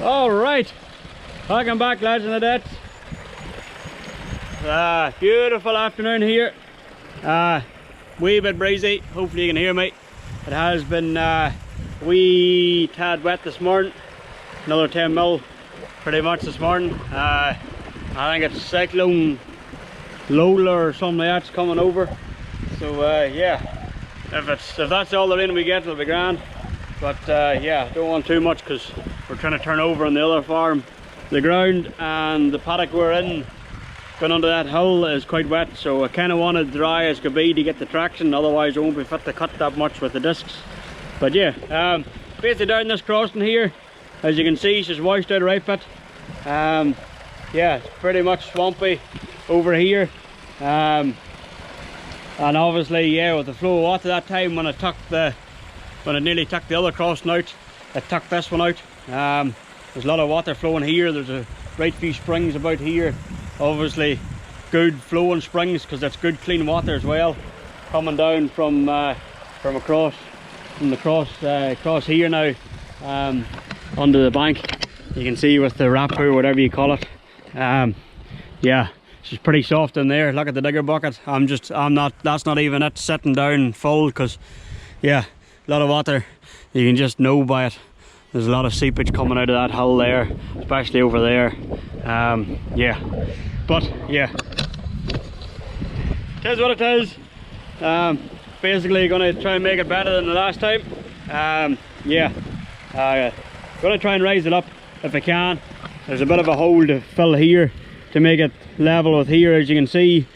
All right, welcome back, lads and ladettes. Beautiful afternoon here. Wee bit breezy, hopefully you can hear me. It has been wee tad wet this morning, another 10 mil pretty much this morning. I think it's cyclone Lola or something like that's coming over, so yeah, if that's all the rain we get, it'll be grand. But yeah, don't want too much because we're trying to turn over on the other farm. The ground and the paddock we're in, going under that hill, is quite wet, so I kind of want it dry as could be to get the traction, otherwise I won't be fit to cut that much with the discs. But yeah, basically down this crossing here, as you can see, she's washed out right bit. Yeah, it's pretty much swampy over here, and obviously, yeah, with the flow of water that time when it nearly took the other crossing out, it took this one out. There's a lot of water flowing here. There's a right few springs about here, obviously good flowing springs because that's good clean water as well, coming down from across here now, under the bank. You can see with the rapu, whatever you call it. Yeah, she's pretty soft in there. Look at the digger bucket. That's not even it sitting down full, because yeah, a lot of water. You can just know by it. There's a lot of seepage coming out of that hill there, especially over there. Yeah, but yeah, it is what it is. Basically going to try and make it better than the last time. Yeah, going to try and raise it up if I can. There's a bit of a hole to fill here to make it level with here, as you can see.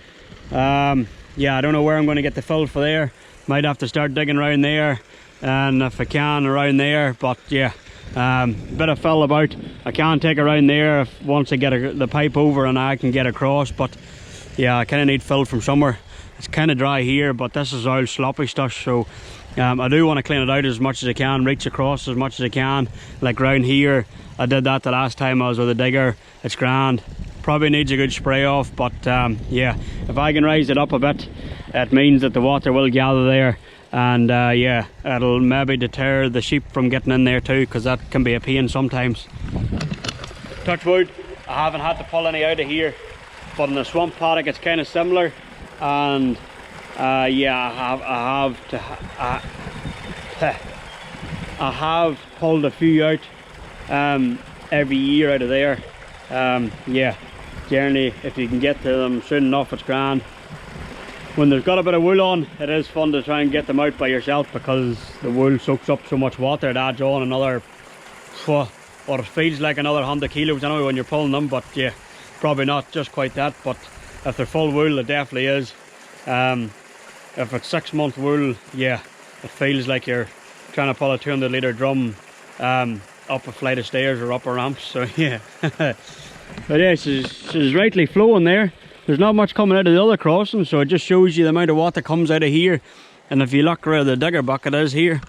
Yeah, I don't know where I'm going to get the fill for there. Might have to start digging around there, and if I can, around there. But yeah, bit of fill about. I can take around there once I get the pipe over and I can get across. But yeah, I kind of need fill from somewhere. It's kind of dry here, but this is all sloppy stuff, so I do want to clean it out as much as I can, reach across as much as I can. Like round here, I did that the last time I was with a digger. It's grand. Probably needs a good spray off, but yeah, if I can raise it up a bit, it means that the water will gather there, and yeah, it'll maybe deter the sheep from getting in there too, because that can be a pain sometimes. Touch wood, I haven't had to pull any out of here, but in the swamp paddock it's kind of similar, and yeah, I have pulled a few out every year out of there. Yeah, generally if you can get to them soon enough, it's grand. When there's got a bit of wool on, it is fun to try and get them out by yourself, because the wool soaks up so much water. It adds on another, what it feels like another 100 kilos anyway when you're pulling them. But yeah, probably not just quite that, but if they're full wool, it definitely is. If it's 6 month wool, yeah, it feels like you're trying to pull a 200 litre drum up a flight of stairs or up a ramp. So yeah. But yeah, she's rightly flowing there. There's not much coming out of the other crossing, so it just shows you the amount of water comes out of here. And if you look where the digger bucket is here,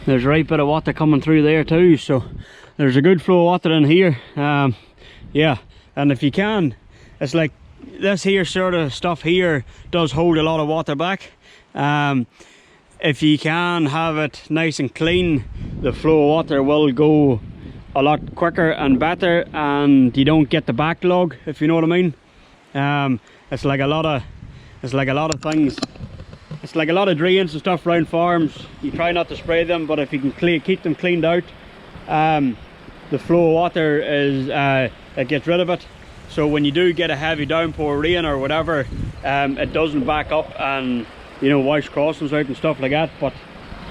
there's a right bit of water coming through there too, so there's a good flow of water in here. Yeah, and if you can, it's like this here sort of stuff here does hold a lot of water back. If you can have it nice and clean, the flow of water will go a lot quicker and better, and you don't get the backlog, if you know what I mean. It's like a lot of things. It's like a lot of drains and stuff around farms. You try not to spray them, but if you can keep them cleaned out, the flow of water is it gets rid of it. So when you do get a heavy downpour, rain or whatever, it doesn't back up and, you know, wash crossings out and stuff like that. But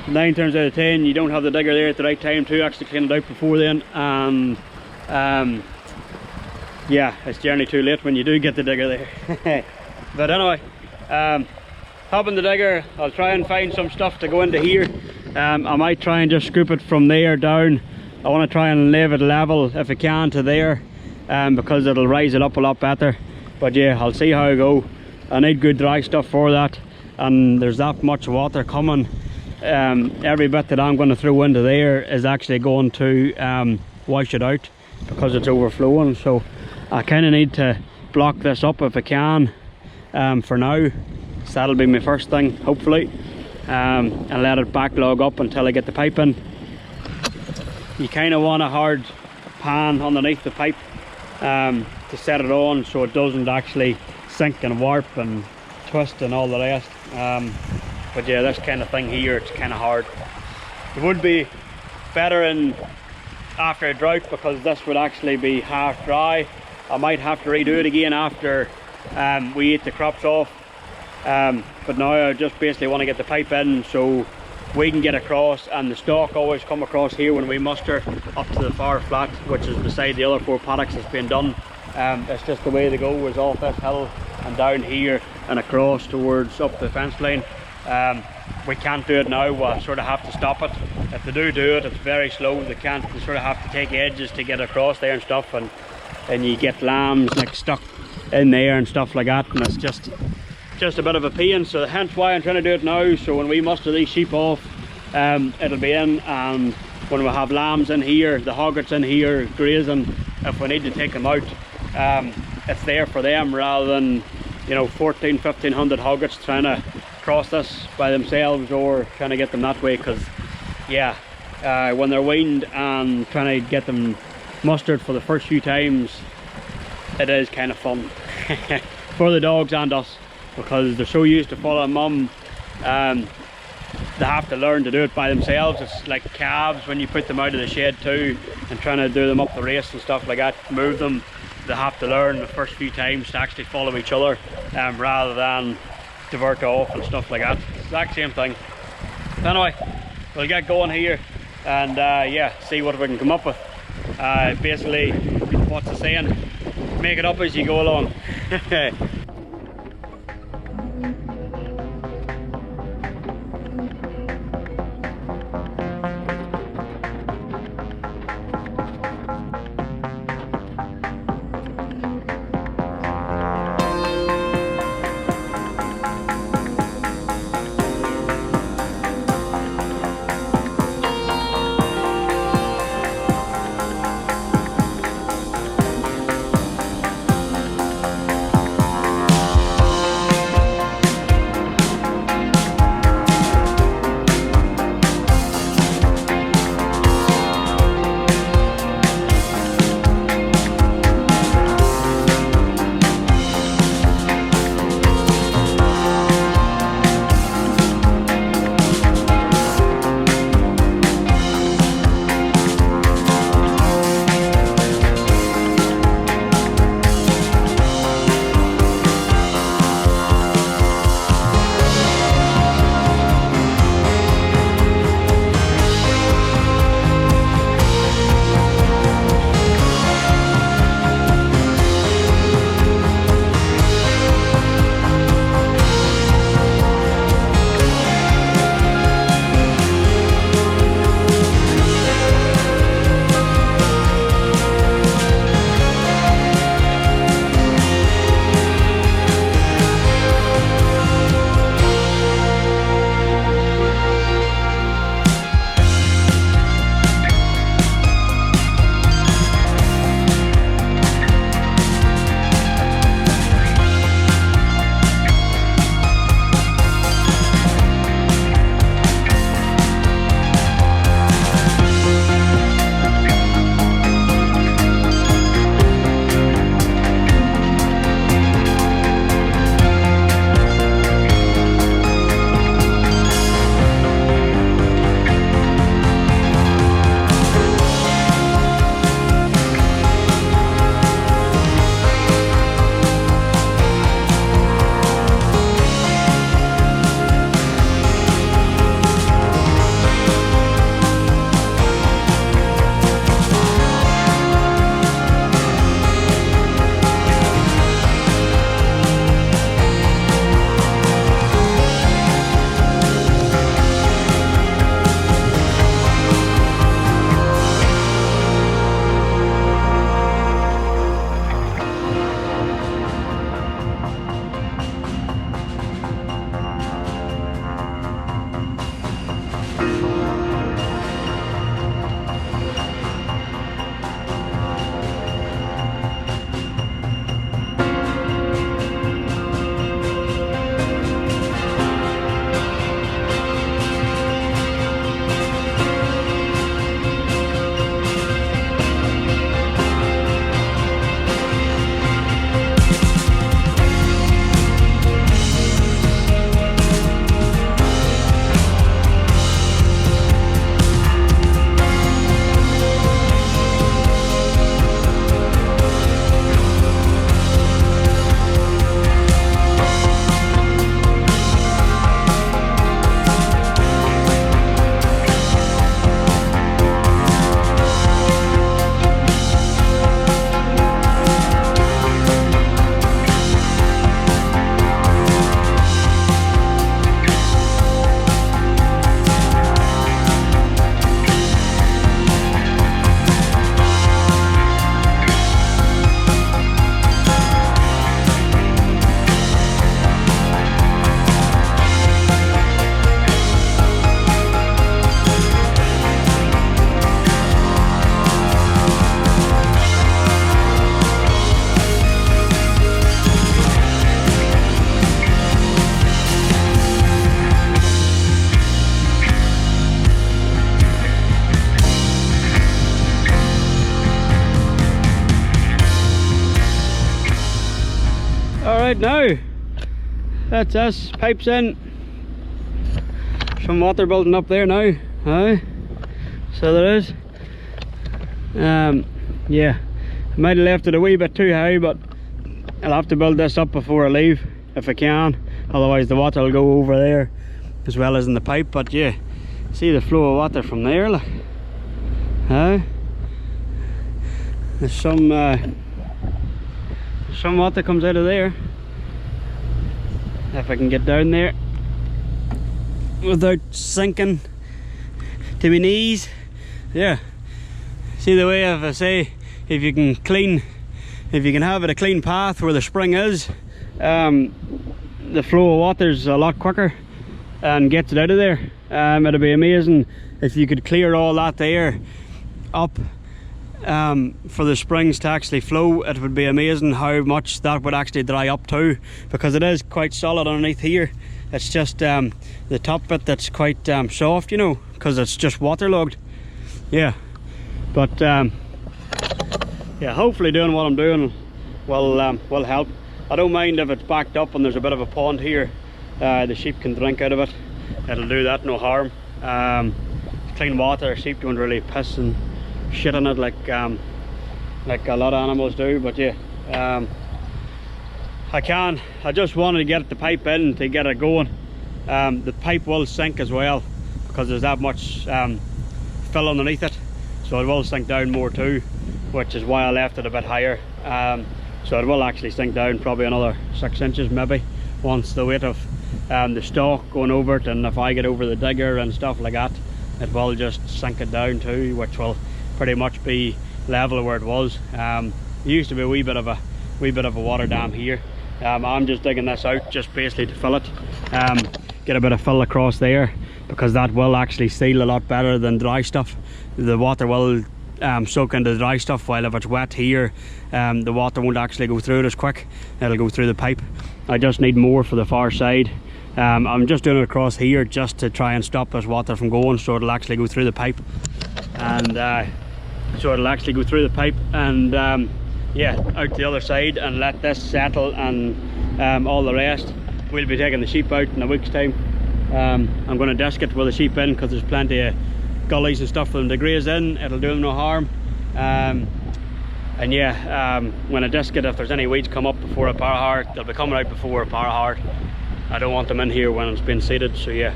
9 times out of 10, you don't have the digger there at the right time to actually clean it out before then, and yeah, it's generally too late when you do get the digger there. But anyway, hopping the digger, I'll try and find some stuff to go into here. I might try and just scoop it from there down. I want to try and leave it level if I can to there, because it'll rise it up a lot better. But yeah, I'll see how I go. I need good dry stuff for that, and there's that much water coming. Every bit that I'm going to throw into there is actually going to wash it out because it's overflowing. So I kind of need to block this up if I can, for now. So that'll be my first thing, hopefully, and let it backlog up until I get the pipe in. you kind of want a hard pan underneath the pipe to set it on so it doesn't actually sink and warp and twist and all the rest. But yeah, this kind of thing here, it's kind of hard. It would be better in after a drought, because this would actually be half dry. I might have to redo it again after we eat the crops off. But now I just basically want to get the pipe in so we can get across, and the stock always come across here when we muster up to the far flat, which is beside the other 4 paddocks that's been done. It's just the way they go, is off this hill and down here and across towards up the fence line. We can't do it now, we'll sort of have to stop it. If they do it, it's very slow. They sort of have to take edges to get across there and stuff, and you get lambs like stuck in there and stuff like that, and it's just a bit of a pain. So hence why I'm trying to do it now, so when we muster these sheep off, it'll be in, and when we have lambs in here, the hoggets in here grazing, if we need to take them out, it's there for them, rather than, you know, 1500 hoggets trying to cross this by themselves, or trying to get them that way. Because yeah, when they're weaned and trying to get them mustered for the first few times, it is kind of fun for the dogs and us, because they're so used to following mum. They have to learn to do it by themselves. It's like calves when you put them out of the shed too, and trying to do them up the race and stuff like that, move them. They have to learn the first few times to actually follow each other, rather than divert off and stuff like that. Exact same thing. Anyway, we'll get going here and yeah, see what we can come up with. Basically, what's the saying? Make it up as you go along. right now. That's us, pipes in. Some water building up there now. Aye. So there is. Yeah, I might have left it a wee bit too high, but I'll have to build this up before I leave if I can. Otherwise the water will go over there as well as in the pipe. But yeah, see the flow of water from there, look. Aye. There's some water comes out of there. If I can get down there without sinking to my knees. Yeah, see the way, if I say, if you can have it a clean path where the spring is, the flow of water is a lot quicker and gets it out of there. It'd be amazing if you could clear all that there up for the springs to actually flow. It would be amazing how much that would actually dry up to, because it is quite solid underneath here. It's just the top bit that's quite soft, you know, because it's just waterlogged. Yeah, but yeah, hopefully doing what I'm doing will help. I don't mind if it's backed up and there's a bit of a pond here. The sheep can drink out of it. It'll do that, no harm. Clean water, sheep don't really piss and shit in it like a lot of animals do. But yeah, I just wanted to get the pipe in to get it going. The pipe will sink as well because there's that much fill underneath it, so it will sink down more too, which is why I left it a bit higher. So it will actually sink down probably another 6 inches maybe, once the weight of the stalk going over it, and if I get over the digger and stuff like that, it will just sink it down too, which will pretty much be level where it was. There used to be a wee bit of a water dam here. I'm just digging this out just basically to fill it, get a bit of fill across there, because that will actually seal a lot better than dry stuff. The water will soak into the dry stuff, while if it's wet here, the water won't actually go through it as quick. It'll go through the pipe. I just need more for the far side. I'm just doing it across here just to try and stop this water from going, so it'll actually go through the pipe, and yeah, out the other side, and let this settle, and all the rest we'll be taking the sheep out in a week's time. I'm going to disc it with the sheep in, because there's plenty of gullies and stuff for them to graze in. It'll do them no harm. And yeah, when I disc it, if there's any weeds come up before a power hard, they'll be coming out before a power hard. I don't want them in here when it's been seeded, so yeah.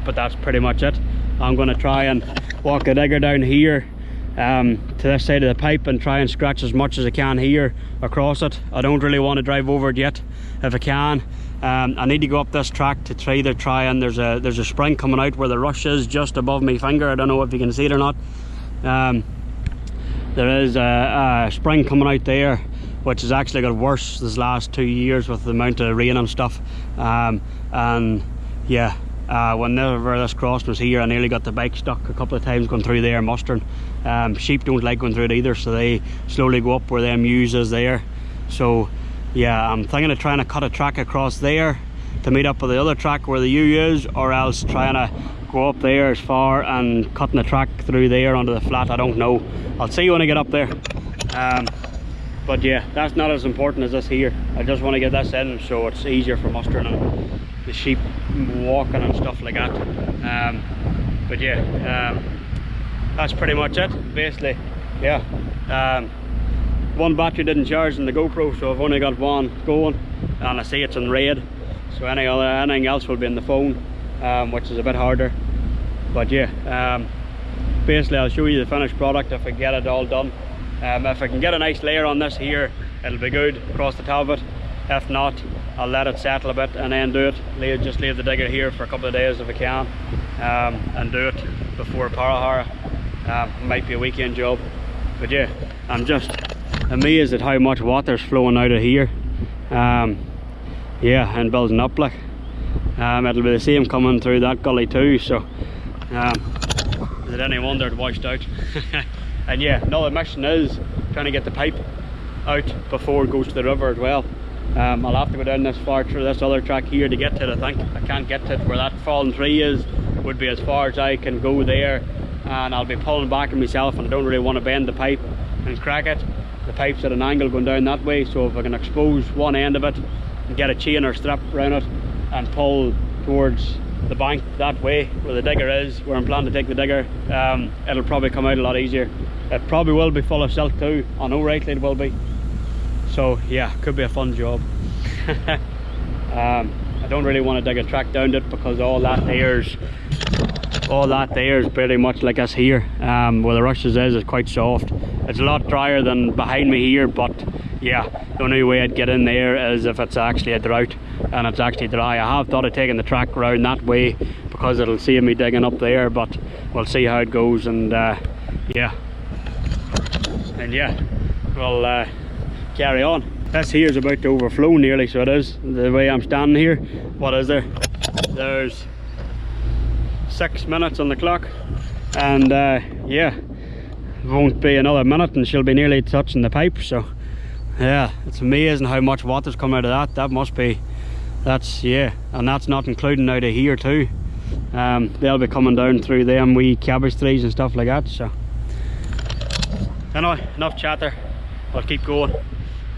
But that's pretty much it. I'm going to try and walk the digger down here to this side of the pipe and try and scratch as much as I can here across it. I don't really want to drive over it yet if I can. I need to go up this track to try and there's a spring coming out where the rush is just above my finger. I don't know if you can see it or not. There is a spring coming out there, which has actually got worse this last 2 years with the amount of rain and stuff. And yeah, whenever this cross was here, I nearly got the bike stuck a couple of times going through there mustering. Sheep don't like going through it either, so they slowly go up where them ewes is there. So yeah, I'm thinking of trying to cut a track across there to meet up with the other track where the ewe is, or else trying to go up there as far and cutting a track through there onto the flat. I don't know, I'll see when I get up there. But yeah, that's not as important as this here. I just want to get this in so it's easier for mustering and the sheep walking and stuff like that. But yeah, that's pretty much it basically. Yeah, one battery didn't charge in the GoPro, so I've only got one going, and I see it's in red, so anything else will be in the phone, which is a bit harder. But yeah, basically I'll show you the finished product if I get it all done. If I can get a nice layer on this here, it'll be good across the top of it. If not, I'll let it settle a bit and then do it. Just leave the digger here for a couple of days if I can, and do it before Parahara. Might be a weekend job. But yeah, I'm just amazed at how much water's flowing out of here. Yeah, and building up like. It'll be the same coming through that gully too, so is it any wonder it washed out? And yeah, another mission is trying to get the pipe out before it goes to the river as well. I'll have to go down this far through this other track here to get to it. I think I can't get to it where that fallen tree is, would be as far as I can go there, and I'll be pulling back on myself, and I don't really want to bend the pipe and crack it. the pipe's at an angle going down that way, so if I can expose one end of it and get a chain or strap around it and pull towards the bank that way where the digger is, where I'm planning to take the digger, it'll probably come out a lot easier. It probably will be full of silt too, I know rightly it will be. So yeah, could be a fun job. I don't really want to dig a track down it because all that there is pretty much like us here. Where the rushes is quite soft. It's a lot drier than behind me here, but yeah, the only way I'd get in there is if it's actually a drought and it's actually dry. I have thought of taking the track around that way because it'll save me digging up there, but we'll see how it goes. And yeah, we'll carry on. This here is about to overflow nearly, so it is. The way I'm standing here, what is there? There's 6 minutes on the clock, and yeah, it won't be another minute and she'll be nearly touching the pipe. So yeah, it's amazing how much water's come out of that. That must be, that's, yeah, and that's not including out of here too. They'll be coming down through them wee cabbage trees and stuff like that. So anyway, enough chatter, I'll keep going.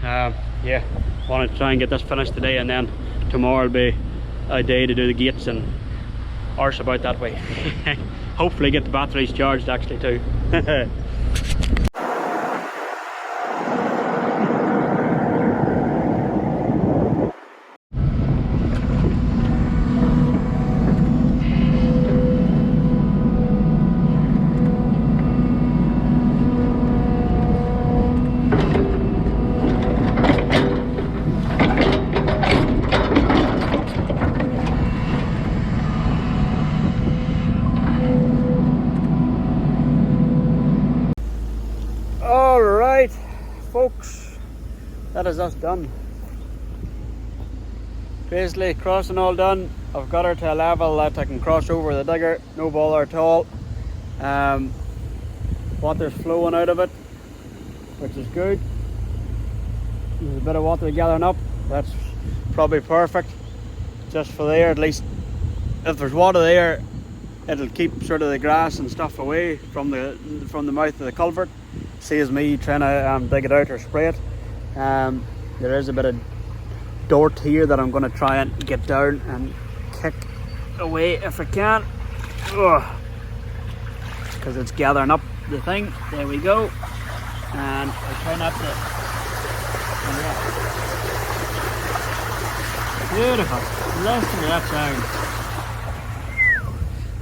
Yeah, want to try and get this finished today, and then tomorrow will be a day to do the gates and arse about that way. Hopefully get the batteries charged actually too. Alright folks, that is us done. Basically crossing all done. I've got her to a level that I can cross over the digger, no bother at all. Water's flowing out of it, which is good. There's a bit of water gathering up, that's probably perfect. Just for there, at least if there's water there, it'll keep sort of the grass and stuff away from the mouth of the culvert. Saves me trying to dig it out or spray it. There is a bit of dirt here that I'm going to try and get down and kick away if I can, because it's gathering up the thing. There we go, and I try not to. Yeah. Beautiful. Listen to that sound.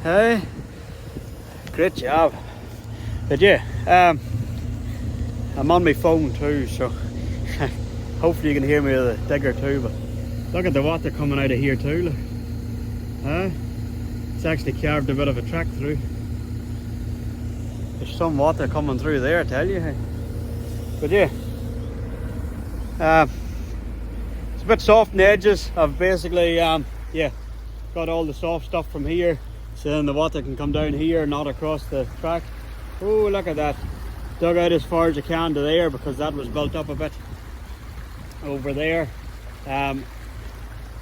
Hey, great job. But yeah, I'm on my phone too, so hopefully you can hear me with the digger too. But look at the water coming out of here too, look. It's actually carved a bit of a track through. There's some water coming through there, I tell you. But yeah, it's a bit soft in the edges. I've basically yeah, got all the soft stuff from here, so then the water can come down here, not across the track. Oh, look at that. Dug out as far as I can to there because that was built up a bit over there.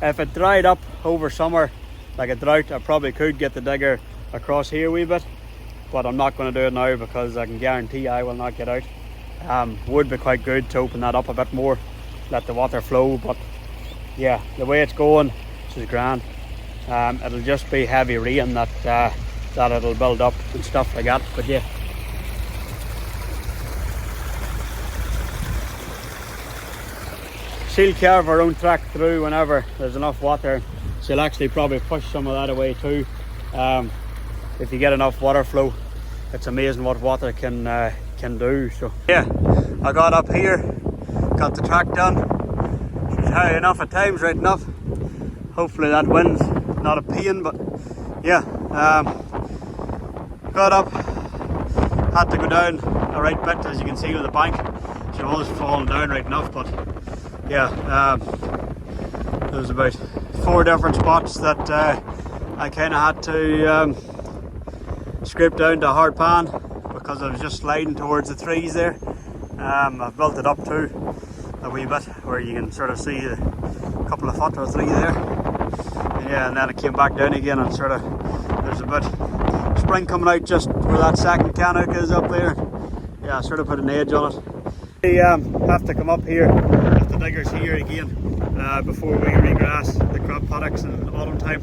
If it dried up over summer like a drought, I probably could get the digger across here a wee bit, but I'm not going to do it now because I can guarantee I will not get out. Would be quite good to open that up a bit more, let the water flow, but yeah, the way it's going, this is grand. It'll just be heavy rain that it'll build up and stuff like that. But yeah, she'll carve her own track through whenever there's enough water. She'll actually probably push some of that away too. If you get enough water flow, it's amazing what water can do. So yeah, I got up here, got the track done. She's high enough at times, right enough. Hopefully that wind's not a pain, but yeah, got up, had to go down a right bit, as you can see with the bank. She was falling down right enough, but yeah, there's about 4 different spots that I kind of had to scrape down to a hard pan because I was just sliding towards the trees there. I've built it up too a wee bit where you can sort of see a couple of foot or 3 there. Yeah, and then it came back down again, and sort of there's a bit spring coming out just where that second cannock is up there. Yeah, I sort of put an edge on it. We have to come up here with the diggers here again before we regrass the crop paddocks in autumn time.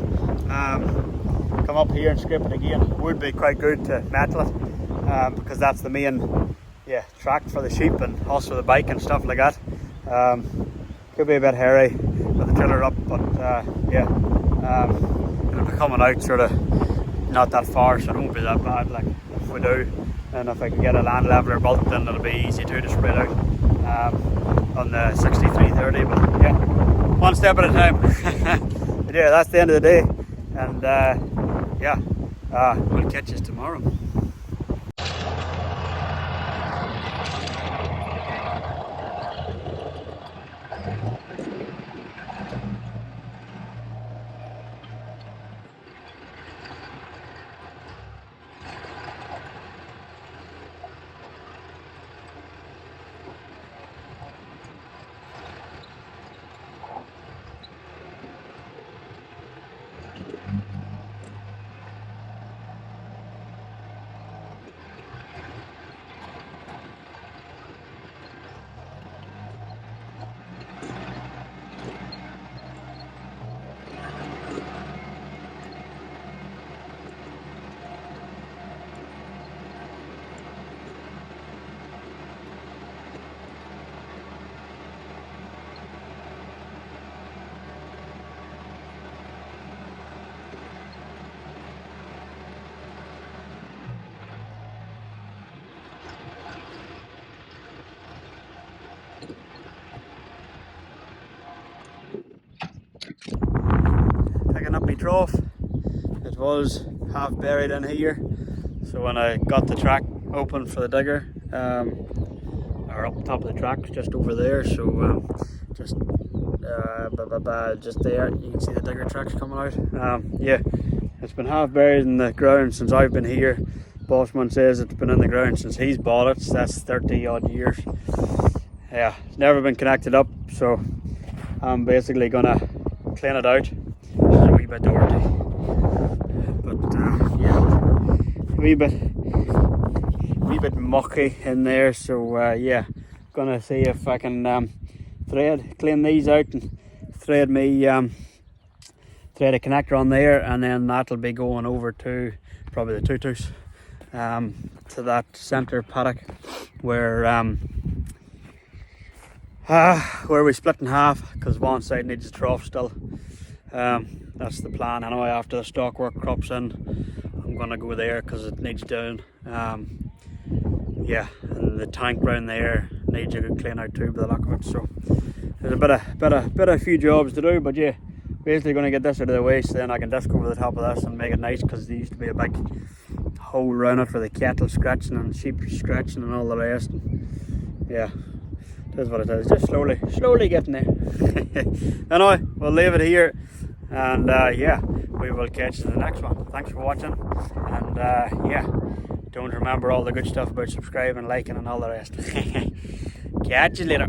Come up here and scrape it again. Would be quite good to metal it because that's the main track for the sheep and also the bike and stuff like that. Could be a bit hairy with the tiller up, but it'll be coming out sort of not that far, so it won't be that bad like if we do. And if I can get a land leveler built, then it'll be easy too to spread out on the 6330. But yeah, one step at a time. But yeah, that's the end of the day, and we'll catch you tomorrow. Picking up my trough. It was half buried in here, so when I got the track open for the digger, or up top of the track, just over there, so just there, you can see the digger tracks coming out. Yeah, it's been half buried in the ground since I've been here. Bossman says it's been in the ground since he's bought it, so that's 30 odd years. Yeah, it's never been connected up, so I'm basically gonna clean it out. It's a wee bit dirty, but yeah, a wee bit mucky in there. So yeah, gonna see if I can clean these out and thread a connector on there, and then that'll be going over to probably the tutus to that centre paddock where we split in half because one side needs a trough still. That's the plan anyway. After the stock work crops in, I'm gonna go there because it needs doing. Yeah, and the tank round there needs a good clean out too by the look of it. So there's a few jobs to do, but yeah, basically gonna get this out of the way so then I can disc over the top of this and make it nice, because there used to be a big hole around it for the cattle scratching and sheep scratching and all the rest. And yeah, that's what it is. Just slowly getting there. Anyway, we'll leave it here, and yeah, we will catch you in the next one. Thanks for watching, and yeah, don't remember all the good stuff about subscribing, liking and all the rest. Catch you later.